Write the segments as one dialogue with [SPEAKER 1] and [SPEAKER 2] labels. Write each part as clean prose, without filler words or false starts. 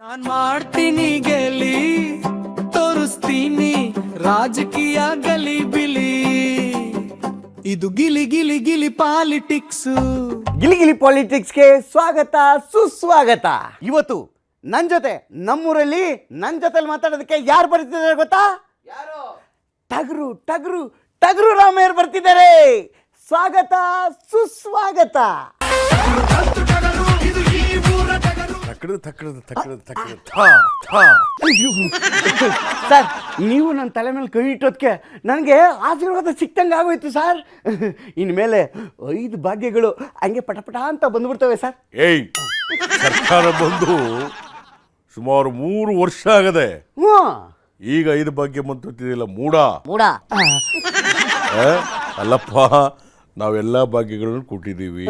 [SPEAKER 1] ನಾನ್ ಮಾಡ್ತೀನಿ ಗೆಲಿ ತೋರಿಸ್ತೀನಿ ರಾಜಕೀಯ ಗಲಿ ಬಿಲಿ ಇದು ಗಿಲಿ ಗಿಲಿ ಗಿಲಿ ಪಾಲಿಟಿಕ್ಸ್.
[SPEAKER 2] ಗಿಲಿ ಗಿಲಿ ಪಾಲಿಟಿಕ್ಸ್ಗೆ ಸ್ವಾಗತ ಸುಸ್ವಾಗತ. ಇವತ್ತು ನನ್ನ ಜೊತೆ ನಮ್ಮೂರಲ್ಲಿ ನನ್ನ ಜೊತೆಲಿ ಮಾತಾಡೋದಕ್ಕೆ ಯಾರು ಬರ್ತಿದ್ದಾರೆ ಗೊತ್ತಾ? ಟಗರು ಟಗರು ಟಗರು ರಾಮಯ್ಯರು ಬರ್ತಿದ್ದಾರೆ. ಸ್ವಾಗತ ಸುಸ್ವಾಗತ. ಸರ್, ನೀವು ನನ್ನ ತಲೆ ಮೇಲೆ ಕೈ ಇಟ್ಟೋದಕ್ಕೆ ನನಗೆ ಆಶೀರ್ವಾದ ಸಿಕ್ತಂಗೆ ಆಗೋಯ್ತು ಸರ್. ಇನ್ಮೇಲೆ 5 ಭಾಗ್ಯಗಳು ಹಂಗೆ ಪಟಪಟ ಅಂತ ಬಂದ್ಬಿಡ್ತವೆ ಸರ್.
[SPEAKER 3] ಏಯ್, ಸರ್ಕಾರ ಬಂದು ಸುಮಾರು 3 ವರ್ಷ ಆಗದೆ, ಈಗ 5 ಭಾಗ್ಯ ಬಂತಿಲ್ಲ ಮೂಡ. ಅಲ್ಲಪ್ಪ, ನಾವೆಲ್ಲ ಭಾಗ್ಯಗಳನ್ನು ಕೊಟ್ಟಿದ್ದೀವಿ.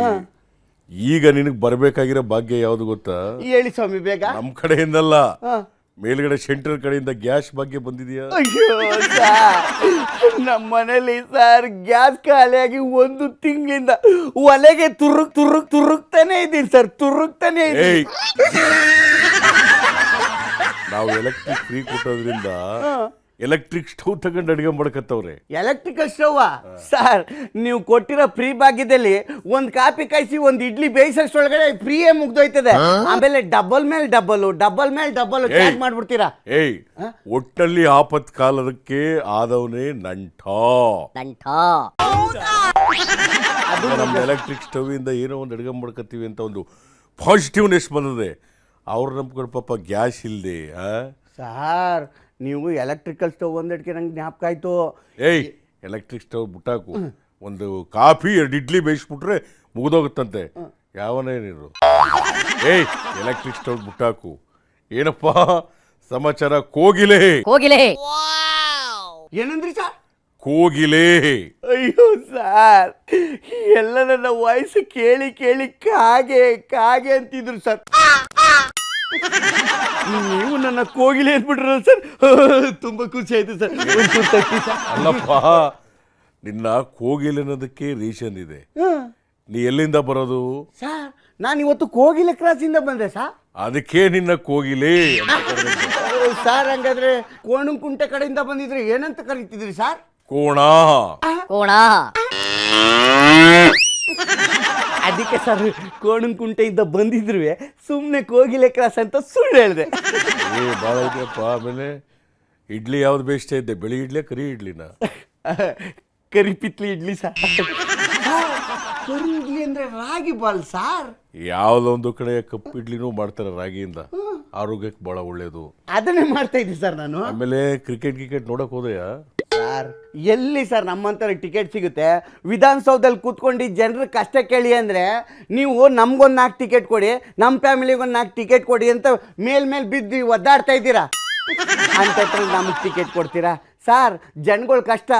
[SPEAKER 3] ಈಗ ನಿನಗೆ ಬರಬೇಕಾಗಿರೋ ಭಾಗ್ಯ ಯಾವ್ದು ಗೊತ್ತಾ?
[SPEAKER 2] ಹೇಳಿ ಸ್ವಾಮಿ ಬೇಗ.
[SPEAKER 3] ನಮ್ಮ ಕಡೆಯಿಂದಲ್ಲ, ಮೇಲ್ಗಡೆ ಸೆಂಟ್ರಲ್ ಕಡೆಯಿಂದ ಗ್ಯಾಸ್ ಭಾಗ್ಯ ಬಂದಿದೆಯಾ?
[SPEAKER 2] ಅಯ್ಯೋ ಸರ್, ನಮ್ಮ ಮನೇಲಿ ಸರ್ ಗ್ಯಾಸ್ ಖಾಲಿಯಾಗಿ 1 ತಿಂಗಳಿಂದ ಒಲೆಗೆ ತುರುಕ್ತಾನೆ ಇದ್ದೀನಿ ಸರ್, ತುರುಕ್ತಾನೆ ಇದ್ದೀನಿ.
[SPEAKER 3] ನಾವು ಎಲೆಕ್ಟ್ರಿಕ್ ಫ್ರೀ ಕೊಟ್ಟೋದ್ರಿಂದ ಎಲೆಕ್ಟ್ರಿಕ್ ಸ್ಟವ್ ತಗೊಂಡು ಅಡಿಗೆ ಮಾಡ್ಕತ್ತವ್ರೆ.
[SPEAKER 2] ಎಲೆಕ್ಟ್ರಿಕಲ್ ಸ್ಟವ್ ಸರ್, ನೀವು ಕೊಟ್ಟಿರೋ ಫ್ರೀ ಭಾಗ್ಯದಲ್ಲಿ 1 ಕಾಫಿ ಕಾಯಿಸಿ 1 ಇಡ್ಲಿ ಬೇಯಿಸೋಷ್ಟ್ರೊಳಗಡೆ ಫ್ರೀಯೇ ಮುಗ್ದೋಯ್ತದೆ. ಆಮೇಲೆ ಡಬಲ್ ಮೇಲೆ ಡಬಲ್ ಚಾರ್ಜ್ ಮಾಡ್ಬಿಡ್ತೀರಾ.
[SPEAKER 3] ಏಯ್, ಒಟ್ಟಲ್ಲಿ ಆಪತ್ ಕಾಲದಕ್ಕೆ ಆದವನೇ ನಂಟ. ಅದು ನಮ್ಮ ಎಲೆಕ್ಟ್ರಿಕ್ ಸ್ಟವ್ ಇಂದ ಏನೋ ಒಂದು ಅಡಿಗೆ ಮಾಡ್ಕತ್ತೀವಿ ಅಂತ ಒಂದು ಪಾಸಿಟಿವ್ನೆಸ್ ಬಂದಿದೆ. ಅವ್ರು ನಂಬ್ಕೊಂಡು ಪಾಪ ಗ್ಯಾಸ್ ಇಲ್ಲದೆ.
[SPEAKER 2] ಸರ್, ನೀವು ಎಲೆಕ್ಟ್ರಿಕಲ್ ಸ್ಟವ್ ಒಂದಕ್ಕೆ ನಂಗೆ ಜ್ಞಾಪಕ ಆಯ್ತು.
[SPEAKER 3] ಏಯ್, ಎಲೆಕ್ಟ್ರಿಕ್ ಸ್ಟವ್ ಬಿಟ್ಟಾಕು, ಒಂದು ಕಾಫಿ 2 ಇಡ್ಲಿ ಬೇಯಿಸ್ಬಿಟ್ರೆ ಮುಗಿದೋಗುತ್ತಂತೆ. ಯಾವನೇನಿರು? ಏಯ್, ಎಲೆಕ್ಟ್ರಿಕ್ ಸ್ಟವ್ ಬಿಟ್ಟಾಕು. ಏನಪ್ಪ ಸಮಾಚಾರ? ಕೋಗಿಲೆ
[SPEAKER 2] ಏನಂದ್ರಿ ಸರ್?
[SPEAKER 3] ಕೋಗಿಲೆ.
[SPEAKER 2] ಅಯ್ಯೋ ಸರ್, ಎಲ್ಲ ನನ್ನ ವಾಯ್ಸ್ ಕೇಳಿ ಕೇಳಿ ಕಾಗೆ ಅಂತಿದ್ರು ಸರ್. ನೀವು ನನ್ನ ಕೋಗಿಲೆ ಅಂದ್ಬಿಟ್ರ ಸರ್, ತುಂಬಾ ಖುಷಿ ಆಯ್ತು ಸರ್.
[SPEAKER 3] ಅಲ್ಲಪ್ಪ, ನಿನ್ನ ಕೋಗಿಲೆ ಅನ್ನೋದಕ್ಕೆ ರೀಸನ್ ಇದೆ. ನೀ ಎಲ್ಲಿಂದ ಬರೋದು?
[SPEAKER 2] ಸರ್, ನಾನು ಇವತ್ತು ಕೋಗಿಲೆ ಕ್ರಾಸಿಂದ ಬಂದೆ ಸರ್.
[SPEAKER 3] ಅದಕ್ಕೆ ನಿನ್ನ ಕೋಗಿಲೆ
[SPEAKER 2] ಸರ್. ಹಂಗಾದ್ರೆ ಕೋಣಂಕುಂಟೆ ಕಡೆಯಿಂದ ಬಂದಿದ್ರೆ ಏನಂತ ಕರೀತಿದ್ರಿ ಸರ್?
[SPEAKER 3] ಕೋಣ.
[SPEAKER 2] ಅದಕ್ಕೆ ಸರ್, ಕೋಣಂಕುಂಟೆಯಿಂದ ಬಂದಿದ್ರು ಸುಮ್ಮನೆ ಕೋಗಿಲೆ ಕ್ರಾಸ್ ಅಂತ ಸುಳ್ಳು ಹೇಳಿದೆ.
[SPEAKER 3] ಭಾಳ ಇದೆಯಪ್ಪ. ಆಮೇಲೆ ಇಡ್ಲಿ ಯಾವ್ದು ಬೇಯಿಸ್ತಾ ಇದ್ದೆ? ಬೆಳಿ ಇಡ್ಲಿ ಕರಿ ಇಡ್ಲಿನ?
[SPEAKER 2] ಕರಿ ಪಿತ್ಲಿ ಇಡ್ಲಿ ಸರ್. ಕರಿ ಇಡ್ಲಿ ಅಂದ್ರೆ ರಾಗಿ ಬಾಲ್ ಸರ್.
[SPEAKER 3] ಯಾವ್ದೊಂದು ಕಡೆ ಕಪ್ಪು ಇಡ್ಲಿನೂ ಮಾಡ್ತಾರೆ ರಾಗಿಯಿಂದ, ಆರೋಗ್ಯಕ್ಕೆ ಬಹಳ ಒಳ್ಳೇದು.
[SPEAKER 2] ಅದನ್ನೇ ಮಾಡ್ತಾ ಇದ್ದೆ ಸರ್ ನಾನು.
[SPEAKER 3] ಆಮೇಲೆ ಕ್ರಿಕೆಟ್ ನೋಡಕ್ ಹೋದೆಯಾ?
[SPEAKER 2] ಸರ್, ಎಲ್ಲಿ ಸರ್ ನಮ್ಮಂತರ ಟಿಕೆಟ್ ಸಿಗುತ್ತೆ? ವಿಧಾನಸೌಧದಲ್ಲಿ ಕೂತ್ಕೊಂಡು ಜನರ ಕಷ್ಟ ಕೇಳಿ ಅಂದ್ರೆ ನೀವು ನಮ್ಗೊಂದು 4 ಟಿಕೆಟ್ ಕೊಡಿ, ನಮ್ಮ ಫ್ಯಾಮಿಲಿಗೊಂದು 4 ಟಿಕೆಟ್ ಕೊಡಿ ಅಂತ ಮೇಲ್ ಬಿದ್ದು ಒದ್ದಾಡ್ತಾ ಇದ್ದೀರಾ. ಅಂತ ನಮಗೆ ಟಿಕೆಟ್ ಕೊಡ್ತೀರಾ ಸರ್? ಜನಗಳ ಕಷ್ಟ,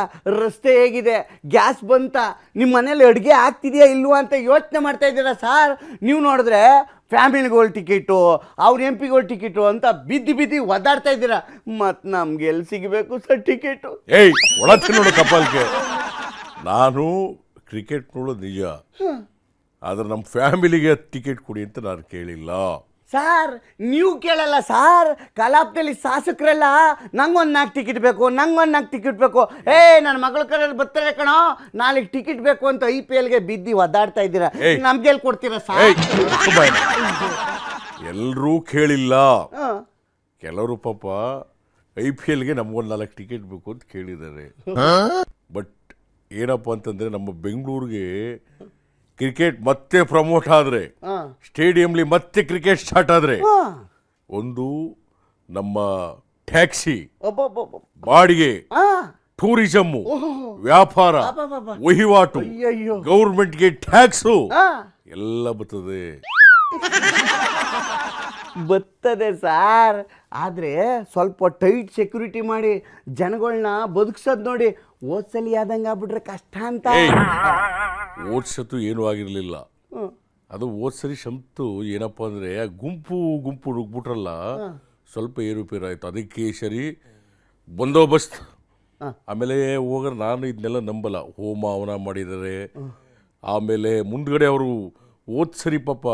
[SPEAKER 2] ರಸ್ತೆ ಹೇಗಿದೆ, ಗ್ಯಾಸ್ ಬಂತ, ನಿಮ್ಮ ಮನೇಲಿ ಅಡುಗೆ ಆಗ್ತಿದೆಯಾ ಇಲ್ವಾ ಅಂತ ಯೋಚನೆ ಮಾಡ್ತಾ ಇದ್ದೀರಾ ಸರ್. ನೀವು ನೋಡಿದ್ರೆ ಫ್ಯಾಮಿಲಿಗಳ ಟಿಕೆಟು, ಅವ್ರ MP ಗಳ ಟಿಕೆಟು ಅಂತ ಬಿದ್ದು ಒದ್ದಾಡ್ತಾ ಇದ್ದೀರಾ. ಮತ್ತು ನಮ್ಗೆ ಎಲ್ಲಿ ಸಿಗಬೇಕು ಸರ್ ಟಿಕೆಟು?
[SPEAKER 3] ಏಯ್, ಒಳಕ್ಕೆ ನೋಡು ಕಪಾಲ್ಗೆ. ನಾನು ಕ್ರಿಕೆಟ್ ನೋಡೋದು ನಿಜ, ಆದ್ರೆ ನಮ್ಮ ಫ್ಯಾಮಿಲಿಗೆ ಟಿಕೆಟ್ ಕೊಡಿ ಅಂತ ನಾನು ಕೇಳಿಲ್ಲ
[SPEAKER 2] ಸರ್. ನೀವು ಕೇಳಲ್ಲ ಸರ್. ಕಲಾಪದಲ್ಲಿ ಶಾಸಕರೆಲ್ಲ ನಂಗೊಂದು 4 ಟಿಕೆಟ್ ಬೇಕು, ನಂಗೊಂದು 4 ಟಿಕೆಟ್ ಬೇಕು, ನನ್ನ ಮಗಳ ಕರೆಯಲ್ಲಿ ಬರ್ತಾರೆ ಕಣೋ, 4 ಟಿಕೆಟ್ ಬೇಕು ಅಂತ IPLಗೆ ಬಿದ್ದು ಒದ್ದಾಡ್ತಾ ಇದ್ದೀರಾ. ನಮ್ಗೆ ಎಲ್ಲಿ ಕೊಡ್ತೀರಾ ಸರ್?
[SPEAKER 3] ಎಲ್ಲರೂ ಕೇಳಿಲ್ಲ. ಕೆಲವರು ಪಾಪ IPLಗೆ ನಮ್ಗೊಂದು 4 ಟಿಕೆಟ್ ಬೇಕು ಅಂತ ಕೇಳಿದ್ದಾರೆ. ಬಟ್ ಏನಪ್ಪ ಅಂತಂದ್ರೆ, ನಮ್ಮ ಬೆಂಗಳೂರಿಗೆ ಕ್ರಿಕೆಟ್ ಮತ್ತೆ ಪ್ರಮೋಟ್ ಆದ್ರೆ, ಸ್ಟೇಡಿಯಂಲಿ ಮತ್ತೆ ಕ್ರಿಕೆಟ್ ಸ್ಟಾರ್ಟ್ ಆದ್ರೆ, ಒಂದು ನಮ್ಮ ಟ್ಯಾಕ್ಸಿ ಬಾಡಿಗೆ, ಟೂರಿಸಮ್, ವ್ಯಾಪಾರ, ವಹಿವಾಟು, ಗೌರ್ಮೆಂಟ್ಗೆ ಟ್ಯಾಕ್ಸು ಎಲ್ಲ
[SPEAKER 2] ಬರ್ತದೆ ಸಾರ್. ಆದರೆ ಸ್ವಲ್ಪ ಟೈಟ್ ಸೆಕ್ಯೂರಿಟಿ ಮಾಡಿ ಜನಗಳನ್ನ ಬದುಕ್ಸೋದು ನೋಡಿ. ಓದ್ಸಲಿ ಆದಂಗೆ ಆಗ್ಬಿಟ್ರೆ ಕಷ್ಟ ಅಂತ.
[SPEAKER 3] ಓದ್ಸತ್ತು ಏನೂ ಆಗಿರಲಿಲ್ಲ. ಅದು ಓದ್ಸರಿ ಶಂತು ಏನಪ್ಪ ಅಂದರೆ, ಗುಂಪು ನುಗ್ಬಿಟ್ರಲ್ಲ, ಸ್ವಲ್ಪ ಏರುಪೇರು ಆಯಿತು. ಅದಕ್ಕೆ ಸರಿ ಬಂದೋಬಸ್ತ್. ಆಮೇಲೆ ಹೋಗೋರು ನಾನು ಇದನ್ನೆಲ್ಲ ನಂಬಲ್ಲ. ಹೋಮ ಹವನ ಮಾಡಿದ್ದಾರೆ, ಆಮೇಲೆ ಮುಂದ್ಗಡೆ ಅವರು ಓದ್ಸರಿ ಪಾಪ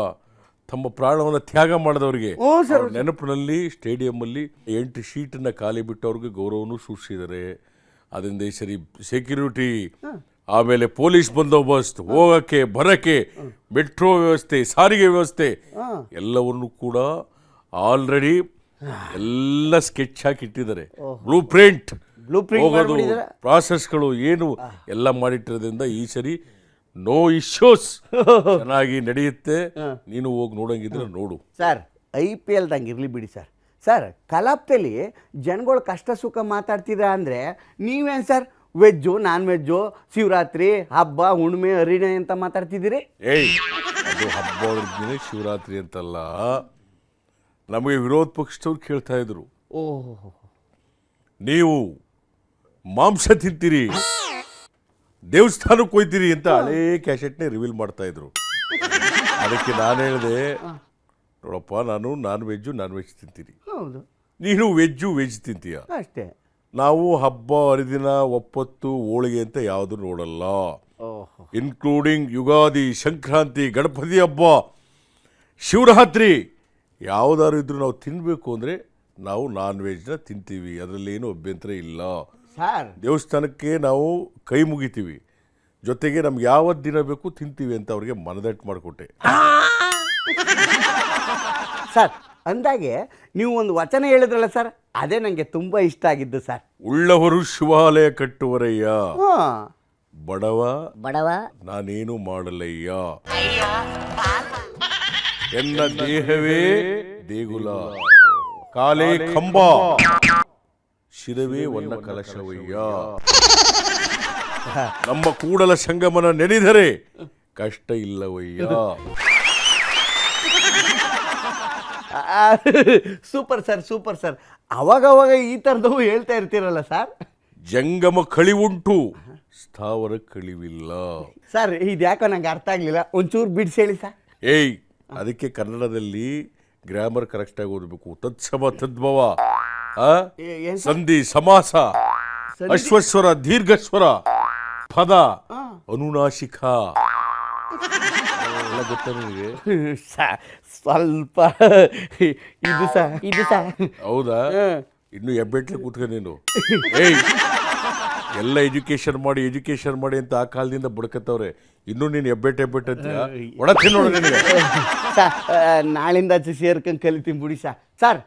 [SPEAKER 3] ತಮ್ಮ ಪ್ರಾಣವನ್ನು ತ್ಯಾಗ ಮಾಡಿದವರಿಗೆ ಅವ್ರ ನೆನಪಿನಲ್ಲಿ ಸ್ಟೇಡಿಯಮ್ಮಲ್ಲಿ 8 ಶೀಟನ್ನು ಖಾಲಿ ಬಿಟ್ಟು ಅವ್ರಿಗೆ ಗೌರವನೂ ಸೂಚಿಸಿದ್ದಾರೆ. ಅದರಿಂದ ಈ ಸರಿ ಸೆಕ್ಯೂರಿಟಿ, ಆಮೇಲೆ ಪೊಲೀಸ್ ಬಂದೋಬಸ್ತ್, ಹೋಗಕ್ಕೆ ಬರಕ್ಕೆ, ಮೆಟ್ರೋ ವ್ಯವಸ್ಥೆ, ಸಾರಿಗೆ ವ್ಯವಸ್ಥೆ ಎಲ್ಲವನ್ನು ಕೂಡ ಆಲ್ರೆಡಿ ಎಲ್ಲ ಸ್ಕೆಚ್ ಹಾಕಿ ಇಟ್ಟಿದ್ದಾರೆ. ಬ್ಲೂ ಪ್ರಿಂಟ್ ಹೋಗೋದು ಪ್ರಾಸೆಸ್ಗಳು ಏನು ಎಲ್ಲ ಮಾಡಿಟ್ಟಿರೋದ್ರಿಂದ ಈ ಸರಿ ನೋ ಇಶ್ಯೂಸ್, ಚೆನ್ನಾಗಿ ನಡೆಯುತ್ತೆ. ನೀನು ಹೋಗಿ ನೋಡಂಗಿದ್ರೆ ನೋಡು.
[SPEAKER 2] ಸರ್ IPL ದಂಗೆ ಇರಲಿ ಬಿಡಿ ಸರ್. ಸರ್ ಕಲಾಪದಲ್ಲಿ ಜನಗಳು ಕಷ್ಟ ಸುಖ ಮಾತಾಡ್ತಿದ್ರ ಅಂದರೆ ನೀವೇನು sir veg non veg Shivaratri ಹಬ್ಬ ಹುಣ್ಣಿಮೆ ಹರಿಣೆ ಅಂತ ಮಾತಾಡ್ತಿದ್ದೀರಿ?
[SPEAKER 3] ಏಯ್, ಅದು ಹಬ್ಬ ಶಿವರಾತ್ರಿ ಅಂತಲ್ಲ. ನಮಗೆ ವಿರೋಧ ಪಕ್ಷದವ್ರು ಕೇಳ್ತಾ ಇದ್ರು,
[SPEAKER 2] ಓಹೋ,
[SPEAKER 3] ನೀವು ಮಾಂಸ ತಿಂತೀರಿ, ದೇವಸ್ಥಾನಕ್ಕೆ ಹೋಯ್ತೀರಿ ಅಂತ ಹಳೇ ಕ್ಯಾಸೆಟ್ನೇ ರಿವೀಲ್ ಮಾಡ್ತಾ ಇದ್ರು. ಅದಕ್ಕೆ ನಾನು ಹೇಳಿದೆ, ನೋಡಪ್ಪ, ನಾನು ನಾನ್ ವೆಜ್ ತಿಂತೀನಿ,
[SPEAKER 2] ಹೌದು,
[SPEAKER 3] ನೀನು ವೆಜ್ ತಿಂತೀಯ.
[SPEAKER 2] ಅಷ್ಟೇ.
[SPEAKER 3] ನಾವು ಹಬ್ಬ ಹರಿದಿನ ಒಪ್ಪತ್ತು ಹೋಳಿಗೆ ಅಂತ ಯಾವುದು ನೋಡಲ್ಲ. ಇನ್ಕ್ಲೂಡಿಂಗ್ ಯುಗಾದಿ, ಸಂಕ್ರಾಂತಿ, ಗಣಪತಿ ಹಬ್ಬ, ಶಿವರಾತ್ರಿ ಯಾವುದಾದ್ರು ಇದ್ರೂ ನಾವು ತಿನ್ನಬೇಕು ಅಂದರೆ ನಾವು ನಾನ್ ವೆಜ್ನ ತಿಂತೀವಿ. ಅದರಲ್ಲೇನು ಅಭ್ಯಂತರ ಇಲ್ಲ.
[SPEAKER 2] ಸರ್
[SPEAKER 3] ದೇವಸ್ಥಾನಕ್ಕೆ ನಾವು ಕೈ ಮುಗಿತೀವಿ, ಜೊತೆಗೆ ನಮ್ಗೆ ಯಾವತ್ತು ದಿನ ಬೇಕು ತಿಂತೀವಿ ಅಂತ ಅವ್ರಿಗೆ ಮನದಟ್ಟು ಮಾಡಿಕೊಟ್ಟೆ.
[SPEAKER 2] ಸರ್ ಅಂದಾಗೆ ನೀವು ಒಂದು ವಚನ ಹೇಳಿದ್ರಲ್ಲ ಸರ್, ಅದೇ ನನಗೆ ತುಂಬ ಇಷ್ಟ ಆಗಿದ್ದು ಸರ್.
[SPEAKER 3] ಉಳ್ಳವರು ಶಿವಾಲಯ ಕಟ್ಟುವರಯ್ಯ,
[SPEAKER 2] ಹಾಂ,
[SPEAKER 3] ಬಡವ ನಾನೇನು ಮಾಡಲಯ್ಯ, ಎನ್ನ ದೇಹವೇ ದೇಗುಲ, ಕಾಲೇ ಕಂಬ, ಶಿರವೇ ವನ್ನ ಕಲಶವಯ್ಯ. ನಮ್ಮ ಕೂಡಲ ಸಂಗಮನ ನೆನೆದರೆ ಕಷ್ಟ ಇಲ್ಲವಯ್ಯ.
[SPEAKER 2] Super sir, super sir. ಅವಾಗವಾಗ ಈ ಥರದವು ಹೇಳ್ತಾ ಇರ್ತೀರಲ್ಲ ಸರ್.
[SPEAKER 3] ಜಂಗಮ ಕಳಿವುಂಟು, ಸ್ಥಾವರ ಕಳಿವಿಲ್ಲ.
[SPEAKER 2] ಸರ್ ಇದು ಯಾಕೋ ನಂಗೆ ಅರ್ಥ ಆಗಲಿಲ್ಲ, ಒಂಚೂರು ಬಿಡಿಸಿ ಹೇಳಿ ಸರ್.
[SPEAKER 3] ಏಯ್, ಅದಕ್ಕೆ ಕನ್ನಡದಲ್ಲಿ ಗ್ರಾಮರ್ ಕರೆಕ್ಟಾಗಿ ಓದಬೇಕು. ತತ್ಸಮ ತದ್ಭವ, ಸಂಧಿ ಸಮಾಸ, ಅಶ್ವಸ್ವರ ದೀರ್ಘಸ್ವರ, ಪದ ಅನುನಾಸಿಕ ಎಲ್ಲ ಗೊತ್ತಾ ನಿನಗೆ?
[SPEAKER 2] ಸ್ವಲ್ಪ ಇದು ಸರ್.
[SPEAKER 3] ಹೌದಾ? ಇನ್ನು ಹೆಬ್ಬೆಟ್ಲೆ ಕೂತ್ಕೊಂಡು ನೀನು. ಏಯ್, ಎಲ್ಲ ಎಜುಕೇಶನ್ ಮಾಡಿ ಅಂತ ಆ ಕಾಲದಿಂದ ಬಡ್ಕತ್ತವ್ರೆ. ಇನ್ನೂ ನೀನು ಹೆಬ್ಬೆಟ್ ಅಂತ ಒಡತೀನಿ ನೋಡು ನಿನಗೆ.
[SPEAKER 2] ಸರ್ ನಾಳಿಂದ ಸೇರ್ಕೊಂಡು ಕಲಿತೀನಿ ಬಿಡಿ ಸರ್. ಸರ್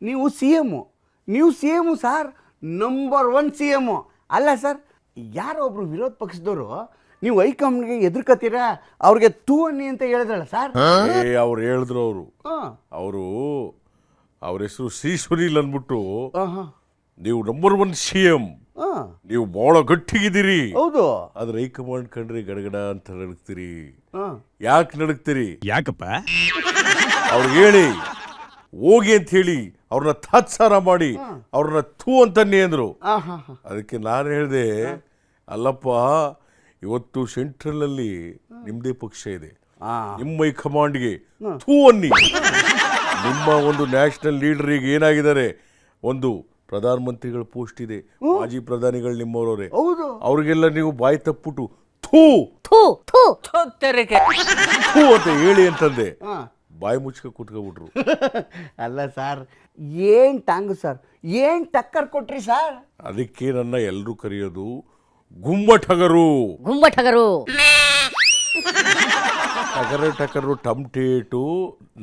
[SPEAKER 2] ನೀವು C M sir, number 1 CM. ಅಲ್ಲ ಸರ್, ಯಾರೋ ಒಬ್ರು ವಿರೋಧ ಪಕ್ಷದವರು ನೀವು ಹೈಕಮಾಂಡ್ಗೆ ಎದುರ್ಕತ್ತೀರಾ, ಅವ್ರಿಗೆ ತೂ ಅನ್ನಿ ಅಂತ ಹೇಳಿದ್ರಲ್ಲ ಸರ್.
[SPEAKER 3] ಅವ್ರು ಹೇಳಿದ್ರು, ಅವ್ರ ಹೆಸರು ಶ್ರೀ ಸುನೀಲ್ ಅಂದ್ಬಿಟ್ಟು, ನೀವು ನಂಬರ್ 1 CM, ನೀವು ಬಹಳ ಗಟ್ಟಿಗಿದ್ದೀರಿ.
[SPEAKER 2] ಹೌದು.
[SPEAKER 3] ಆದ್ರೆ ಹೈಕಮಾಂಡ್ ಕಂಡ್ರೆ ಗಡಗಡ ಅಂತ ನಡುಗ್ತೀರಿ. ಯಾಕೆ ನಡುಗ್ತೀರಿ?
[SPEAKER 4] ಯಾಕಪ್ಪ?
[SPEAKER 3] ಅವ್ರಿಗೆ ಹೇಳಿ ಹೋಗಿ ಅಂತ ಹೇಳಿ ಅವ್ರನ್ನ ತಾತ್ಸಾರ ಮಾಡಿ ಅವ್ರನ್ನ ಥೂ ಅಂತನ್ನಿ ಅಂದ್ರು. ಅದಕ್ಕೆ ನಾನು ಹೇಳಿದೆ, ಅಲ್ಲಪ್ಪ, ಇವತ್ತು ಸೆಂಟ್ರಲ್ ಅಲ್ಲಿ ನಿಮ್ದೇ ಪಕ್ಷ ಇದೆ, ನಿಮ್ಮ ಹೈಕಮಾಂಡ್ಗೆ ಥೂ ಅನ್ನಿ. ನಿಮ್ಮ ಒಂದು ನ್ಯಾಷನಲ್ ಲೀಡರಿಗೆ ಏನಾಗಿದ್ದಾರೆ, ಒಂದು ಪ್ರಧಾನಮಂತ್ರಿಗಳ ಪೋಸ್ಟ್ ಇದೆ, ಮಾಜಿ ಪ್ರಧಾನಿಗಳು ನಿಮ್ಮವರವರೇ, ಅವ್ರಿಗೆಲ್ಲ ನೀವು ಬಾಯಿ ತಪ್ಪಿಟ್ಟು ಥೂ ಅಂತ ಹೇಳಿ ಅಂತಂದೆ. ಬಾಯಿ ಮುಚ್ಕ ಕೂತ್ಕೊಬಿಟ್ರು.
[SPEAKER 2] ಅಲ್ಲ ಸರ್, ಏನ್ ಟಾಂಗು ಸರ್, ಏನ್ ಟಕ್ಕರ್ ಕೊಟ್ರಿ ಸರ್.
[SPEAKER 3] ಅದಕ್ಕೆ ನನ್ನ ಎಲ್ಲರೂ ಕರೆಯೋದು ಗುಮ್ಮಟಗರು. ಟಕರು ಟಮ್ಟೇಟು,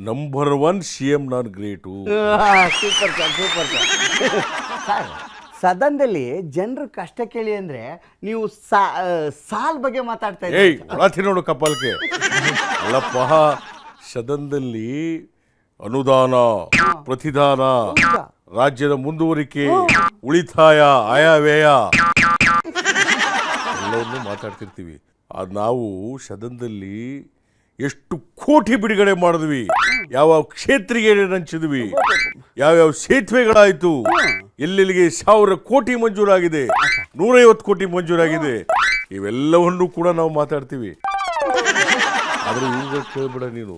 [SPEAKER 3] ನಂಬರ್ 1 CM ನಾನು great.
[SPEAKER 2] Super sir, super sir. ಸದನದಲ್ಲಿ ಜನರು ಕಷ್ಟ ಕೇಳಿ ಅಂದ್ರೆ ನೀವು ಸಾಲ್ ಬಗ್ಗೆ ಮಾತಾಡ್ತಾ
[SPEAKER 3] ಇದ್ದೀರಿ. ನೋಡು ಕಪಾಲ್ಕೆ. ಅಲ್ಲಪ್ಪ, ಸದನದಲ್ಲಿ ಅನುದಾನ, ಪ್ರತಿದಾನ, ರಾಜ್ಯದ ಮುಂದುವರಿಕೆ, ಉಳಿತಾಯ, ಆಯವ್ಯಯ ಎಲ್ಲವನ್ನೂ ಮಾತಾಡ್ತಿರ್ತೀವಿ. ಅದು ನಾವು ಸದನದಲ್ಲಿ ಎಷ್ಟು ಕೋಟಿ ಬಿಡುಗಡೆ ಮಾಡಿದ್ವಿ, ಯಾವ ಕ್ಷೇತ್ರಿಗೆ ಹಂಚಿದ್ವಿ, ಯಾವ್ಯಾವ ಸೇತುವೆಗಳಾಯಿತು, ಎಲ್ಲೆಲ್ಲಿಗೆ 1000 ಕೋಟಿ ಮಂಜೂರಾಗಿದೆ, 150 ಕೋಟಿ ಮಂಜೂರಾಗಿದೆ, ಇವೆಲ್ಲವನ್ನು ಕೂಡ ನಾವು ಮಾತಾಡ್ತೀವಿ. ಆದರೆ ಇವಾಗ ಕೇಳ್ಬೇಡ ನೀನು,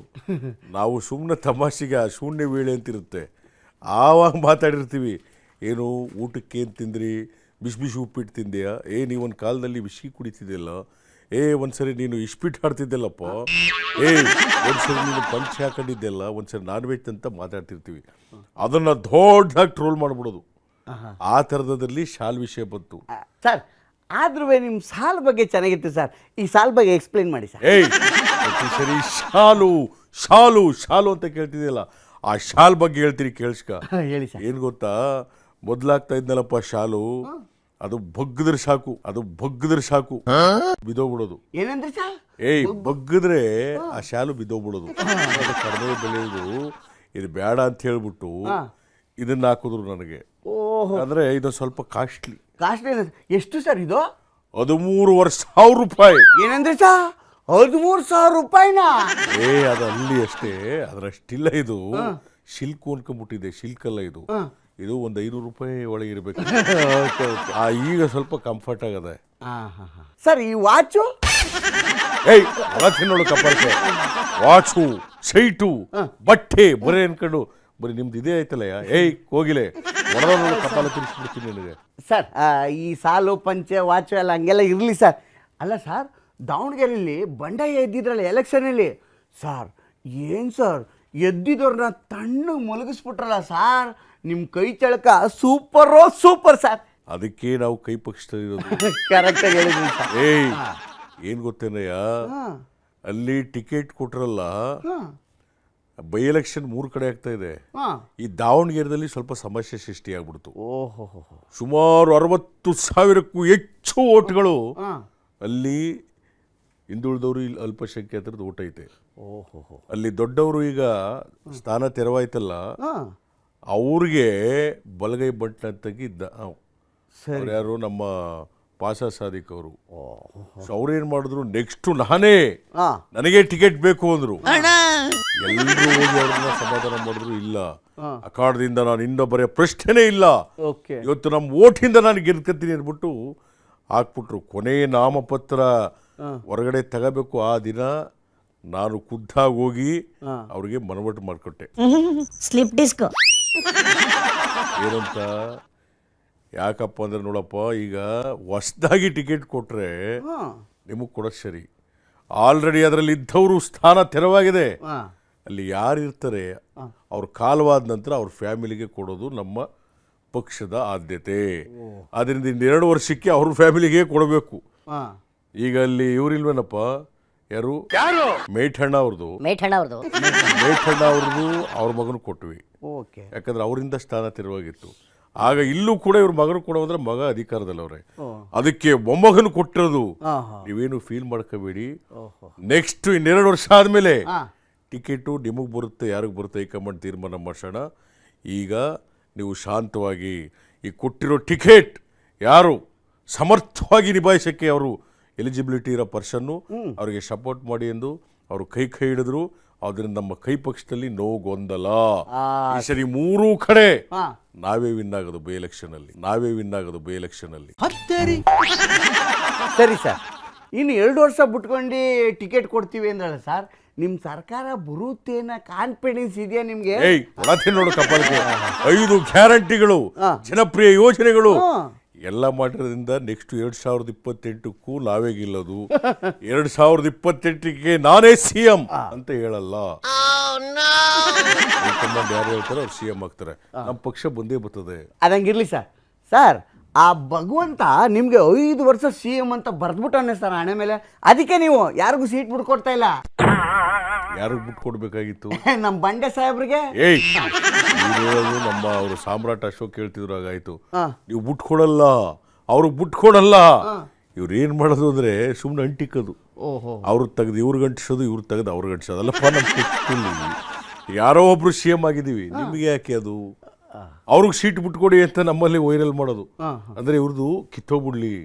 [SPEAKER 3] ನಾವು ಸುಮ್ಮನೆ ತಮಾಷೆಗೆ ಆ ಶೂನ್ಯ ವೇಳೆ ಅಂತಿರುತ್ತೆ, ಆವಾಗ ಮಾತಾಡಿರ್ತೀವಿ. ಏನು ಊಟಕ್ಕೆ ಏನು ತಿಂದ್ರಿ, ಬಿಸಿ ಉಪ್ಪಿಟ್ಟು ತಿಂದೆಯಾ, ನೀವೊಂದು ಕಾಲದಲ್ಲಿ ಬಿಸಿ ಕುಡಿತಿದ್ದೆಲ್ಲ, ಒಂದ್ಸರಿ ನೀನು ಇಸ್ಪಿಟ್ ಆಡ್ತಿದ್ದೆಲ್ಲಪ್ಪ, ಒಂದ್ಸರಿ ನೀನು ಪಂಚ್ ಹಾಕೊಂಡಿದ್ದೆಲ್ಲ, ಒಂದ್ಸರಿ ನಾನ್ ವೆಜ್ ಅಂತ ಮಾತಾಡ್ತಿರ್ತೀವಿ, ಅದನ್ನ ದೊಡ್ಡದಾಗಿ ಟ್ರೋಲ್ ಮಾಡ್ಬಿಡೋದು. ಆ ಥರದಲ್ಲಿ ಶಾಲ್ ವಿಷಯ ಬಂತು.
[SPEAKER 2] ಸರ್ ಆದ್ರೂ ನಿಮ್ಮ ಸಾಲ್ ಬಗ್ಗೆ ಚೆನ್ನಾಗಿತ್ತು ಸರ್. ಈ ಸಾಲ್ ಬಗ್ಗೆ ಎಕ್ಸ್ಪ್ಲೈನ್ ಮಾಡಿ ಸರ್.
[SPEAKER 3] ಪ್ರತಿ ಸರಿ ಶಾಲು ಶಾಲು ಶಾಲು ಅಂತ ಕೇಳ್ತಿದ್ಯಲ್ಲ, ಆ ಶಾಲ್ ಬಗ್ಗೆ ಹೇಳ್ತೀರಿ ಕೇಳಿಸ್ಕ.
[SPEAKER 2] ಹೇಳಿ ಸರ್.
[SPEAKER 3] ಏನು ಗೊತ್ತಾ, ಮೊದ್ಲಾಗ್ತಾ ಇದ್ನಲ್ಲಪ್ಪ ಶಾಲು, ಅದು ಬಗ್ಗದ್ರೆ ಸಾಕು ಬಿದೋಗ್ಬಿಡೋದು.
[SPEAKER 2] ಏನಂದ್ರೆ ಸರ್?
[SPEAKER 3] ಬಗ್ಗದ್ರೆ ಆ ಶಾಲು ಬಿದೋಗ್ಬಿಡೋದು. ಅದು ಕಡಿಮೆ ಬೆಳೆಯೋದು, ಇದು ಬೇಡ ಅಂತ ಹೇಳ್ಬಿಟ್ಟು ಇದನ್ನ ಹಾಕಿದ್ರು ನನಗೆ. ಅಂದ್ರೆ ಇದು ಸ್ವಲ್ಪ ಕಾಸ್ಟ್ಲಿ.
[SPEAKER 2] ಎಷ್ಟು ಸರ್ ಇದು?
[SPEAKER 3] 13,000 ರೂಪಾಯಿ.
[SPEAKER 2] ಏನಂದ್ರೆ ಸರ್ 13,000 ರೂಪಾಯಿನಾ?
[SPEAKER 3] ಅದು ಅಲ್ಲಿ ಅಷ್ಟೇ, ಅದ್ರಷ್ಟಿಲ್ಲ. ಇದು ಶಿಲ್ಕು ಅನ್ಕೊಂಡ್ಬಿಟ್ಟಿದೆ, ಶಿಲ್ಕಲ್ಲ ಇದು. ಇದು ಒಂದು 500 ರೂಪಾಯಿ ಒಳಗೆ ಇರಬೇಕು. ಈಗ ಸ್ವಲ್ಪ ಕಂಫರ್ಟ್ ಆಗದೆ
[SPEAKER 2] ಸರ್. ಈ ವಾಚು
[SPEAKER 3] ತಿನ್ನೋಳು ಕಪ್ಪಲ್ಕೆ, ವಾಚು, ಶೈಟು, ಬಟ್ಟೆ ಬರೇ ಅನ್ಕೊಂಡು ಬರೀ ನಿಮ್ದು ಇದೇ ಆಯ್ತಲ್ಲ. ಹೋಗಿಲೆ ಒಡದೋಳು ಕಪಾಲ ತಿರ್ಸ್ಬಿಡ್ತೀನಿ ನಿನಗೆ.
[SPEAKER 2] ಸರ್ ಈ ಸಾಲು ಪಂಚೆ ವಾಚು ಎಲ್ಲ ಹಂಗೆಲ್ಲ ಇರಲಿ ಸರ್. ಅಲ್ಲ ಸರ್, ದಾವಣಗೆರೆಯಲ್ಲಿ ಬಂಡಾಯ ಎದ್ದಿದ್ರಲ್ಲ ಎಲೆಕ್ಷನಲ್ಲಿ ಸರ್, ಏನು ಸರ್ ಎದ್ದಿದ್ದವ್ರನ್ನ ತಣ್ಣಗೆ ಮಲಗಿಸ್ಬಿಟ್ರಲ್ಲ ಸರ್. ನಿಮ್ಮ ಕೈ ಚಳಕ ಸೂಪರ್ ಸರ್.
[SPEAKER 3] ಅದಕ್ಕೆ ನಾವು ಕೈ ಪಕ್ಷದಲ್ಲಿರೋದು.
[SPEAKER 2] ಕರೆಕ್ಟಾಗಿ ಹೇಳಿದ್ರಿ ಸರ್.
[SPEAKER 3] ಏನು ಗೊತ್ತೇನಯ್ಯ, ಅಲ್ಲಿ ಟಿಕೆಟ್ ಕೊಟ್ರಲ್ಲ, ಬೈ ಎಲೆಕ್ಷನ್ 3 ಕಡೆ ಆಗ್ತಾ ಇದೆ. ಈ ದಾವಣಗೆರೆದಲ್ಲಿ ಸ್ವಲ್ಪ ಸಮಸ್ಯೆ ಸೃಷ್ಟಿಯಾಗ್ಬಿಡ್ತು. ಸುಮಾರು 60,000ಕ್ಕೂ ಹೆಚ್ಚು ಓಟ್ಗಳು ಅಲ್ಲಿ ಹಿಂದುಳಿದವರು, ಇಲ್ಲಿ ಅಲ್ಪಸಂಖ್ಯಾತರದ್ದು ಓಟ್ ಐತೆ. ಅಲ್ಲಿ ದೊಡ್ಡವರು ಈಗ ಸ್ಥಾನ ತೆರವಾಯ್ತಲ್ಲ, ಅವ್ರಿಗೆ ಬಲಗೈ ಬಟ್ಟ ತೆಗಿದ್ದ ಯಾರು, ನಮ್ಮ ಪಾಸ ಸಾದಿಕ್ ಅವರು. ಅವ್ರೇನ್ ಮಾಡಿದ್ರು, ನೆಕ್ಸ್ಟ್ ನನಗೆ ಟಿಕೆಟ್ ಬೇಕು ಅಂದ್ರು. ಎಲ್ಲರೂ ಹೋಗಿ ಅವ್ರನ್ನ ಸಮಾಧಾನ ಮಾಡಿದ್ರು. ಇಲ್ಲ, ಅಖಾಡದಿಂದ ನಾನು ಇನ್ನೊಬ್ಬರೇ ಪ್ರಶ್ನೆನೇ ಇಲ್ಲ, ಇವತ್ತು ನಮ್ಮ ಓಟಿಂದ ನಾನು ಗೆದ್ಕತ್ತೀನಿ ಅಂದ್ಬಿಟ್ಟು ಹಾಕ್ಬಿಟ್ರು. ಕೊನೆ ನಾಮಪತ್ರ ಹೊರಗಡೆ ತಗೋಬೇಕು ಆ ದಿನ ನಾನು ಖುದ್ದಾಗಿ ಹೋಗಿ ಅವ್ರಿಗೆ ಮನವಟ್ಟು ಮಾಡಿಕೊಟ್ಟೆ.
[SPEAKER 4] ಸ್ಲಿಪ್ ಡಿಸ್ಕ್
[SPEAKER 3] ಏನಂತ, ಯಾಕಪ್ಪ ಅಂದ್ರೆ ನೋಡಪ್ಪ, ಈಗ ಹೊಸದಾಗಿ ಟಿಕೆಟ್ ಕೊಟ್ರೆ ನಿಮಗೆ ಕೊಡೋದು ಸರಿ. ಆಲ್ರೆಡಿ ಅದರಲ್ಲಿ ಇದ್ದವರು ಸ್ಥಾನ ತೆರವಾಗಿದೆ. ಅಲ್ಲಿ ಯಾರಿರ್ತಾರೆ ಅವ್ರ ಕಾಲವಾದ ನಂತರ ಅವ್ರ ಫ್ಯಾಮಿಲಿಗೆ ಕೊಡೋದು ನಮ್ಮ ಪಕ್ಷದ ಆದ್ಯತೆ. ಅದರಿಂದ 2 ವರ್ಷಕ್ಕೆ ಅವ್ರ ಫ್ಯಾಮಿಲಿಗೆ ಕೊಡಬೇಕು. ಈಗ ಅಲ್ಲಿ ಇವರಿಲ್ವೇನಪ್ಪ, ಯಾರು ಮೇಠಣ್ಣ ಅವ್ರದ್ದು ಅವ್ರ ಮಗನ ಕೊಟ್ವಿ. ಯಾಕಂದ್ರೆ ಅವರಿಂದ ಸ್ಥಾನ ತೆರವಾಗಿತ್ತು. ಆಗ ಇಲ್ಲೂ ಕೂಡ ಇವ್ರ ಮಗನು ಕೊಡೋದ್ರೆ ಮಗ ಅಧಿಕಾರದಲ್ಲವ್ರೆ, ಅದಕ್ಕೆ ಮೊಮ್ಮಗನು ಕೊಟ್ಟಿರೋದು. ನೀವೇನು ಫೀಲ್ ಮಾಡ್ಕೋಬೇಡಿ. ನೆಕ್ಸ್ಟ್ 2 ವರ್ಷ ಆದ್ಮೇಲೆ ಟಿಕೆಟು ನಿಮಗೆ ಬರುತ್ತೆ, ಯಾರಿಗೆ ಬರುತ್ತೆ ಹೈಕಮಾಂಡ್ ತೀರ್ಮಾನ ಮಾಡೋಣ. ಈಗ ನೀವು ಶಾಂತವಾಗಿ ಈ ಕೊಟ್ಟಿರೋ ಟಿಕೆಟ್ ಯಾರು ಸಮರ್ಥವಾಗಿ ನಿಭಾಯಿಸೋಕ್ಕೆ ಅವರು ಎಲಿಜಿಬಿಲಿಟಿ ಇರೋ ಪರ್ಸನ್ನು ಅವರಿಗೆ ಸಪೋರ್ಟ್ ಮಾಡಿ ಎಂದು ಅವರು ಕೈ ಹಿಡಿದ್ರು. ಅದರಿಂದ ನಮ್ಮ ಕೈ ಪಕ್ಷದಲ್ಲಿ ನೋವು ಗೊಂದಲ. ಈ ಸರಿ 3 ಕಡೆ ನಾವೇ ವಿನ್ ಆಗೋದು ಬೈ ಎಲೆಕ್ಷನ್ ಅಲ್ಲಿ.
[SPEAKER 2] ಸರಿ ಸರ್, ಇನ್ನು 2 ವರ್ಷ ಬಿಟ್ಕೊಂಡು ಟಿಕೆಟ್ ಕೊಡ್ತೀವಿ ಅಂದ್ರಲ್ಲ ಸರ್, ನಿಮ್ಮ ಸರ್ಕಾರ ಬರುತ್ತೇನ ಕಾನ್ಫಿಡೆನ್ಸ್ ಇದೆಯಾ ನಿಮ್ಗೆ?
[SPEAKER 3] ನೋಡು ಕಪಾಲಕ್ಕೆ 5 ಗ್ಯಾರಂಟಿಗಳು, ಜನಪ್ರಿಯ ಯೋಜನೆಗಳು ಎಲ್ಲ ಮಾಡಿರೋದ್ರಿಂದ ನೆಕ್ಸ್ಟ್ 2028ಕ್ಕೂ ನಾವೇ ಗೆಲ್ಲೋದು. 2028ಕ್ಕೆ ನಾನೇ ಸಿಎಂ ಅಂತ ಹೇಳಲ್ಲ. ಯಾರು ಹೇಳ್ತಾರೆ ಅವ್ರು ಸಿಎಂ ಆಗ್ತಾರೆ, ನಮ್ಮ ಪಕ್ಷ ಬಂದೇ ಬರ್ತದೆ.
[SPEAKER 2] ಅದಂಗಿರ್ಲಿ ಸರ್. ಸರ್ ಆ ಭಗವಂತ ನಿಮ್ಗೆ 5 ವರ್ಷ ಸಿಎಂ ಅಂತ ಬರ್ದ್ಬಿಟ್ಟವನೇ ಸರ್ ಹಣೆ ಮೇಲೆ. ಅದಕ್ಕೆ ನೀವು ಯಾರಿಗೂ ಸೀಟ್ ಬಿಟ್ಕೊಡ್ತಾ ಇಲ್ಲ.
[SPEAKER 3] ಯಾರಿಗೆ ಬಿಟ್ಕೊಡ್ಬೇಕಾಗಿತ್ತು?
[SPEAKER 2] ನಮ್ಮ ಬಂಡೆ ಸಾಹೇಬ್ರಿಗೆ.
[SPEAKER 3] ನಮ್ಮ ಅವರು ಸಾಮ್ರಾಟ್ ಅಶೋಕ್ ಹೇಳ್ತಿದ್ರು, ಹಾಗಾಯ್ತು. ನೀವು ಬಿಟ್ಕೊಡಲ್ಲ, ಅವ್ರಿಗೆ ಬಿಟ್ಕೊಡಲ್ಲ. ಇವ್ರು ಏನ್ ಮಾಡೋದು ಅಂದ್ರೆ ಸುಮ್ನೆ ಅಂಟಿಕೋದು. ಅವ್ರು ತೆಗೆದು ಇವ್ರಿಗೆ ಅಂಟಿಸೋದು, ಇವ್ರು ತೆಗೆದು ಅವ್ರಿಗೆ ಅಂಟಿಸೋದು. ಅಲ್ಲಪ್ಪ, ನಮ್ಮ ಯಾರೋ ಒಬ್ರು ಸಿಎಂ ಆಗಿದ್ದೀವಿ, ನಿಮ್ಗೆ ಯಾಕೆ ಅದು? ಅವ್ರಿಗೆ ಸೀಟ್ ಬಿಟ್ಕೊಡಿ ಅಂತ ನಮ್ಮಲ್ಲಿ ವೈರಲ್ ಮಾಡೋದು. ಅಂದ್ರೆ ಇವ್ರದ್ದು ಕಿತ್ತೋಗ್ಬಿಡ್ಲಿ,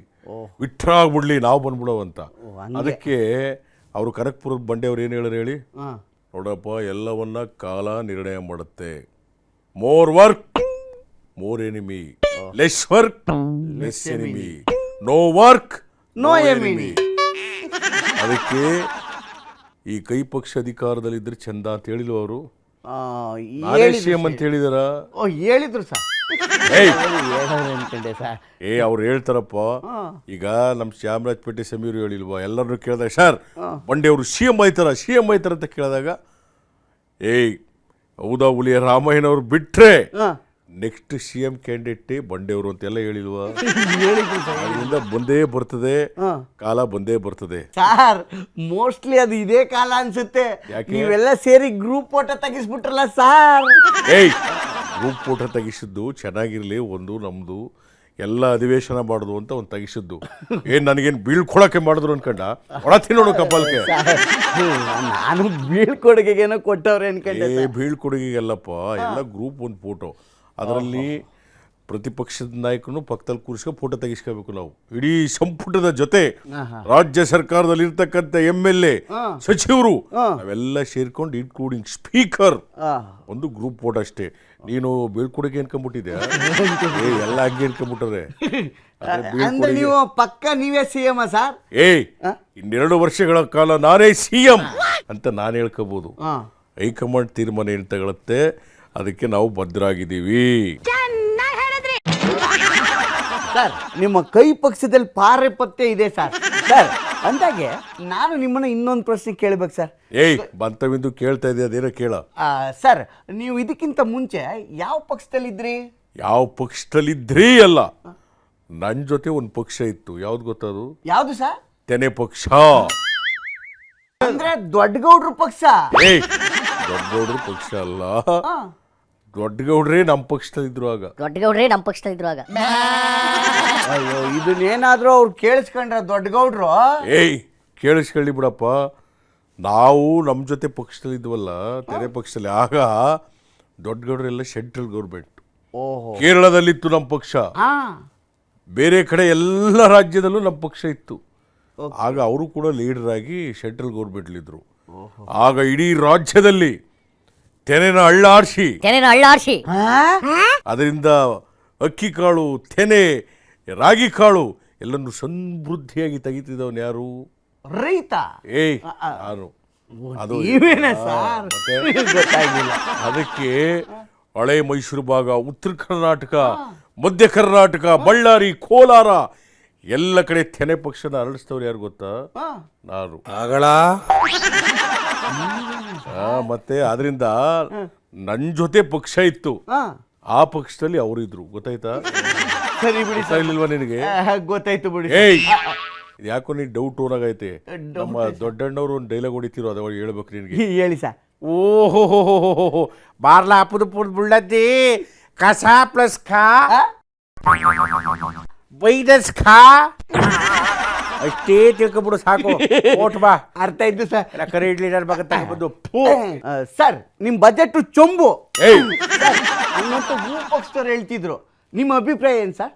[SPEAKER 3] ವಿಟ್ರ ಆಗ್ಬಿಡ್ಲಿ, ನಾವು ಬಂದ್ಬಿಡೋ ಅಂತ. ಅದಕ್ಕೆ ಅವರು ಕನಕಪುರದ ಬಂಡೆಯವ್ರು ಏನು ಹೇಳೋರು ಹೇಳಿ, ನೋಡಪ್ಪ, ಎಲ್ಲವನ್ನ ಕಾಲ ನಿರ್ಣಯ ಮಾಡುತ್ತೆ. More work more enemy, less work less enemy, no work no enemy. ಅದಕ್ಕೆ ಈ ಕೈ ಪಕ್ಷ ಅಧಿಕಾರದಲ್ಲಿದ್ರೆ ಚಂದ ಅಂತ ಹೇಳಿಲ್ವ ಅವರು? ಸಿಎಂ ಅಂತ ಹೇಳಿದಾರ?
[SPEAKER 2] ಹೇಳಿದ್ರು ಸರ್.
[SPEAKER 3] ಏಯ್
[SPEAKER 2] ಹೇಳೋರು ಅನ್ಕೊಂಡೆ ಸರ್.
[SPEAKER 3] ಅವ್ರು ಹೇಳ್ತಾರಪ್ಪ. ಈಗ ನಮ್ಮ ಚಾಮರಾಜಪೇಟೆ ಸಮೀರ್ ಹೇಳಿಲ್ವಾ, ಎಲ್ಲರನ್ನು ಕೇಳಿದಾಗ ಸರ್ ಬಂಡೆಯವರು CM ಆಯ್ತಾರ ಅಂತ ಕೇಳಿದಾಗ ಹೌದಾ ಹುಲಿಯ ರಾಮಯ್ಯನವ್ರು ಬಿಟ್ರೆ ನೆಕ್ಸ್ಟ್ CM ಕ್ಯಾಂಡಿಡೇಟ್ ಬಂಡೆಯವರು ಅಂತೆಲ್ಲ ಹೇಳಿಲ್ವಾ? ಅದರಿಂದ ಬಂದೇ ಬರ್ತದೆ, ಕಾಲ ಬಂದೇ ಬರ್ತದೆ
[SPEAKER 2] ಸರ್. ಮೋಸ್ಟ್ಲಿ ಅದು ಇದೇ ಕಾಲ ಅನ್ಸುತ್ತೆ. ನೀವೆಲ್ಲ ಸೇರಿ ಗ್ರೂಪ್ ಫೋಟೋ ತೆಗಿಸ್ಬಿಟ್ರಲ್ಲ ಸರ್.
[SPEAKER 3] ಗ್ರೂಪ್ ಫೋಟೋ ತೆಗಿಸಿದ್ದು ಚೆನ್ನಾಗಿರ್ಲಿ, ಒಂದು ನಮ್ದು ಎಲ್ಲ ಅಧಿವೇಶನ ಮಾಡುದು ಅಂತ ಒಂದು ತೆಗಿಸಿದ್ದು. ನನಗೇನು ಬೀಳ್ಕೊಳಕ್ಕೆ ಮಾಡಿದ್ರು ಅನ್ಕಂಡ ಒಳತಿ ನೋಡು ಕಪಾಲ್ಕೆ.
[SPEAKER 2] ನಾನು ಬೀಳ್ಕೊಡುಗೆಗೇನೋ ಕೊಟ್ಟವ್ರೆ ಅನ್ಕೊಂಡೆ.
[SPEAKER 3] ಬೀಳ್ಕೊಡುಗೆಗೆಲ್ಲಪ್ಪ, ಎಲ್ಲ ಗ್ರೂಪ್ ಒಂದು ಫೋಟೋ, ಅದರಲ್ಲಿ ಪ್ರತಿಪಕ್ಷದ ನಾಯಕನು ಪಕ್ಕದಲ್ಲಿ ಕೂರಿಸ್ಕೊಂಡು ಫೋಟೋ ತೆಗಿಸ್ಕೋಬೇಕು ನಾವು. ಇಡೀ ಸಂಪುಟದ ಜೊತೆ ರಾಜ್ಯ ಸರ್ಕಾರದಲ್ಲಿ ಇರ್ತಕ್ಕಂಥ MLA ಸಚಿವರು ನಾವೆಲ್ಲ ಸೇರ್ಕೊಂಡು ಇನ್ಕ್ಲೂಡಿಂಗ್ ಸ್ಪೀಕರ್ ಒಂದು ಗ್ರೂಪ್ ಫೋಟೋ ಅಷ್ಟೇ. ನೀನು ಬೀಳ್ಕೊಡುಗೆ ಅನ್ಕೊಂಡ್ಬಿಟ್ಟಿದೆ, ಎಲ್ಲ ಹಂಗೆ ಅನ್ಕೊಂಡ್ಬಿಟ್ಟರೆ.
[SPEAKER 2] ಅಂದ್ರೆ ನೀವು ಪಕ್ಕ ನೀವೇ CM ಸರ್?
[SPEAKER 3] 2 ವರ್ಷಗಳ ಕಾಲ ನಾನೇ CM ಅಂತ ನಾನು ಹೇಳ್ಕೋಬಹುದು. ಹೈಕಮಾಂಡ್ ತೀರ್ಮಾನ ಏನು ತಗೊಳುತ್ತೆ ಅದಕ್ಕೆ ನಾವು ಬದ್ಧರಾಗಿದ್ದೀವಿ.
[SPEAKER 2] ಸರ್, ನಿಮ್ಮ ಕೈ ಪಕ್ಷದಲ್ಲಿ ಪಾರೆ ಪತ್ತೆ ಇದೆ ಸರ್. ಸರ್ ಅಂದಾಗೆ ನಾನು ನಿಮ್ಮನ್ನ ಇನ್ನೊಂದು ಪ್ರಶ್ನೆ ಕೇಳಬೇಕು ಸರ್.
[SPEAKER 3] ಬಂತವಿಂದು ಕೇಳ್ತಾ ಇದೆ, ಅದೇನೋ ಕೇಳ.
[SPEAKER 2] ಸರ್, ನೀವು ಇದಕ್ಕಿಂತ ಮುಂಚೆ ಯಾವ ಪಕ್ಷದಲ್ಲಿದ್ರಿ?
[SPEAKER 3] ಯಾವ ಪಕ್ಷದಲ್ಲಿದ್ರಿ ಅಲ್ಲ, ನನ್ನ ಜೊತೆ ಒಂದು ಪಕ್ಷ ಇತ್ತು. ಯಾವ್ದು ಗೊತ್ತದು?
[SPEAKER 2] ಯಾವ್ದು ಸರ್?
[SPEAKER 3] ತೆನೆ ಪಕ್ಷ.
[SPEAKER 2] ಅಂದ್ರೆ ದೊಡ್ಡಗೌಡ್ರ ಪಕ್ಷ?
[SPEAKER 3] ದೊಡ್ಡಗೌಡ್ರ ಪಕ್ಷ ಅಲ್ಲ, ದೊಡ್ಡಗೌಡ್ರೆ ನಮ್ಮ ಪಕ್ಷದಲ್ಲಿದ್ರು ಆಗ.
[SPEAKER 2] ಅಯ್ಯೋ, ಇದನ್ನೇನಾದ್ರೂ ಅವ್ರು ಕೇಳಿಸ್ಕೊಂಡ್ರ ದೊಡ್ಡಗೌಡ್ರು?
[SPEAKER 3] ಕೇಳಿಸ್ಕೊಳ್ಳಿ ಬಿಡಪ್ಪ. ನಾವು ನಮ್ಮ ಜೊತೆ ಪಕ್ಷದಲ್ಲಿದ್ವಲ್ಲ, ತೆರೆ ಪಕ್ಷದಲ್ಲಿ, ಆಗ ದೊಡ್ಡಗೌಡ್ರೆಲ್ಲ ಸೆಂಟ್ರಲ್ ಗೌರ್ಮೆಂಟ್. ಕೇರಳದಲ್ಲಿತ್ತು ನಮ್ಮ ಪಕ್ಷ, ಬೇರೆ ಕಡೆ ಎಲ್ಲ ರಾಜ್ಯದಲ್ಲೂ ನಮ್ಮ ಪಕ್ಷ ಇತ್ತು. ಆಗ ಅವರು ಕೂಡ ಲೀಡರ್ ಆಗಿ ಸೆಂಟ್ರಲ್ ಗೌರ್ಮೆಂಟ್ಲಿದ್ರು. ಆಗ ಇಡೀ ರಾಜ್ಯದಲ್ಲಿ ತೆನೆನ ಅಳ್ಳಾಡಿಸಿ ಅದರಿಂದ ಅಕ್ಕಿ ಕಾಳು, ತೆನೆ, ರಾಗಿ ಕಾಳು ಎಲ್ಲನ್ನು ಸಮೃದ್ಧಿಯಾಗಿ ತೆಗಿತಿದ್ದವನು ಯಾರು?
[SPEAKER 2] ರೈತ.
[SPEAKER 3] ನಾನು. ಅದು ಅದಕ್ಕೆ ಹಳೆ ಮೈಸೂರು ಭಾಗ, ಉತ್ತರ ಕರ್ನಾಟಕ, ಮಧ್ಯ ಕರ್ನಾಟಕ, ಬಳ್ಳಾರಿ, ಕೋಲಾರ ಎಲ್ಲ ಕಡೆ ತೆನೆ ಪಕ್ಷನ ಅರಳಿಸ್ತವ್ರು ಯಾರು ಗೊತ್ತಾ? ನಾನು. ಮತ್ತೆ ಅದರಿಂದ ನನ್ನ ಜೊತೆ ಪಕ್ಷ ಇತ್ತು, ಆ ಪಕ್ಷದಲ್ಲಿ ಅವರಿದ್ರು. ಗೊತ್ತಾಯ್ತಾ?
[SPEAKER 2] ಸರಿ ಬಿಡಿ.
[SPEAKER 3] ಇಲ್ವಾ ನಿನಗೆ?
[SPEAKER 2] ಗೊತ್ತಾಯ್ತು ಬಿಡಿ.
[SPEAKER 3] ಯಾಕೋ ನೀನ್ ಡೌಟ್ ಓನಾಗೈತೆ. ನಮ್ಮ ದೊಡ್ಡಣ್ಣವ್ರು ಒಂದು ಡೈಲಾಗ್ ಹೊಡಿತಿರೋ, ಅದ ಹೇಳ್ಬೇಕು ನಿನಗೆ.
[SPEAKER 2] ಹೇಳಿ ಸರ್.
[SPEAKER 4] ಓಹೋ ಬಾರ್ಲಾ ಅಪ್ಪದ ಪುಡ್ ಬುಳ್ಳದ್ದಿ ಕಸ ಪ್ಲಸ್ ಖಾ ಬೈದಸ್ ಖಾ ಅಷ್ಟೇ ತಿಳ್ಕೊಬಿಡು ಸಾಕು. ಓಟ್ ಬಾ.
[SPEAKER 2] ಅರ್ಥ ಆಯ್ತು ಸರ್.
[SPEAKER 4] ಕರೆ ಲೀಡರ್ ಬಗ್ಗೆ ತಗೊಂಡ್ಬಂದು
[SPEAKER 2] ಸರ್, ನಿಮ್ ಬಜೆಟ್ ಚೊಂಬು ಅನ್ನೋಂತ ಪಕ್ಷದವ್ರು ಹೇಳ್ತಿದ್ರು. ನಿಮ್ಮ ಅಭಿಪ್ರಾಯ ಏನ್ ಸರ್?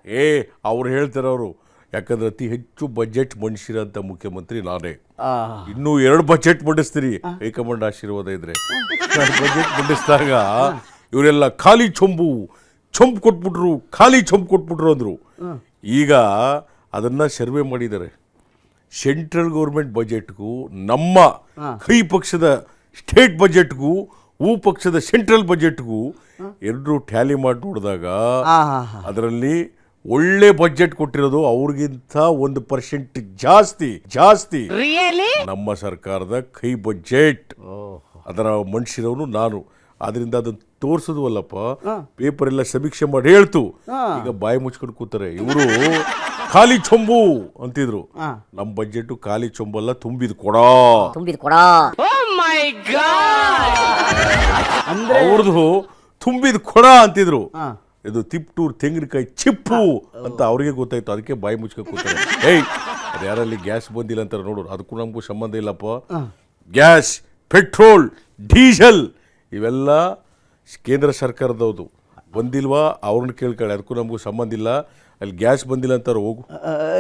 [SPEAKER 3] ಅವ್ರು ಹೇಳ್ತಾರವ್ರು, ಯಾಕಂದ್ರೆ ಅತಿ ಹೆಚ್ಚು ಬಜೆಟ್ ಮಂಡಿಸಿರೋಂಥ ಮುಖ್ಯಮಂತ್ರಿ ನಾನೇ. ಇನ್ನೂ 2 ಬಜೆಟ್ ಮಂಡಿಸ್ತೀರಿ ಹೈಕಮಾಂಡ್ ಆಶೀರ್ವಾದ ಇದ್ರೆ. ಬಜೆಟ್ ಮಂಡಿಸಿದಾಗ ಇವರೆಲ್ಲ ಖಾಲಿ ಚೊಂಬು ಕೊಟ್ಬಿಟ್ರು ಅಂದ್ರು. ಈಗ ಅದನ್ನ ಸರ್ವೆ ಮಾಡಿದ್ದಾರೆ. ಸೆಂಟ್ರಲ್ ಗೌರ್ಮೆಂಟ್ ಬಜೆಟ್ಗೂ ನಮ್ಮ ಕೈ ಪಕ್ಷದ ಸ್ಟೇಟ್ ಬಜೆಟ್ಗೂ ಪಕ್ಷದ ಸೆಂಟ್ರಲ್ ಬಜೆಟ್ಗೂ ಎರಡೂ ಟ್ಯಾಲಿ ಮಾಡಿ ನೋಡಿದಾಗ ಅದರಲ್ಲಿ ಒಳ್ಳೆ ಬಜೆಟ್ ಕೊಟ್ಟಿರೋದು ಅವ್ರಿಗಿಂತ 1% ಜಾಸ್ತಿ ನಮ್ಮ ಸರ್ಕಾರದ ಕೈ ಬಜೆಟ್. ಅದರ ಮನುಷ್ಯರವನು ನಾನು. ಆದ್ರಿಂದ ಅದನ್ನ ತೋರ್ಸೋದು ಅಲ್ಲಪ್ಪ, ಪೇಪರ್ ಎಲ್ಲ ಸಮೀಕ್ಷೆ ಮಾಡಿ ಹೇಳ್ತು. ಈಗ ಬಾಯಿ ಮುಚ್ಕೊಂಡು ಕೂತಾರೆ ಇವರು. ಖಾಲಿ ಚೊಂಬು ಅಂತಿದ್ರು. ನಮ್ಮ ಬಜೆಟ್ ಖಾಲಿ ಚೊಂಬಲ್ಲ, ತುಂಬಿದ ಕೊಡ. ಅವ್ರದ್ದು ತುಂಬಿದ ಕೊಡ ಅಂತಿದ್ರು. ಇದು ತಿಪ್ಟೂರ್ ತೆಂಗಿನಕಾಯಿ ಚಿಪ್ಪು ಅಂತ ಅವ್ರಿಗೆ ಗೊತ್ತಾಯ್ತು. ಅದಕ್ಕೆ ಬಾಯಿ ಮುಚ್ಕೊಂಡು ಕೂತಾರೆ. ಅದು ಯಾರಲ್ಲಿ ಗ್ಯಾಸ್ ಬಂದಿಲ್ಲ ಅಂತಾರೆ ನೋಡು, ಅದಕ್ಕೂ ನಮಗೂ ಸಂಬಂಧ ಇಲ್ಲಪ್ಪ. ಗ್ಯಾಸ್, ಪೆಟ್ರೋಲ್, ಡೀಸೆಲ್ ಇವೆಲ್ಲ ಕೇಂದ್ರ ಸರ್ಕಾರದವ್ದು. ಬಂದಿಲ್ವಾ ಅವ್ರನ್ನ ಕೇಳ್ಕೊಳ್ಳಿ, ಅದಕ್ಕೂ ನಮಗೂ ಸಂಬಂಧ ಇಲ್ಲ. ಅಲ್ಲಿ ಗ್ಯಾಸ್ ಬಂದಿಲ್ಲ ಅಂತಾರೆ, ಹೋಗು.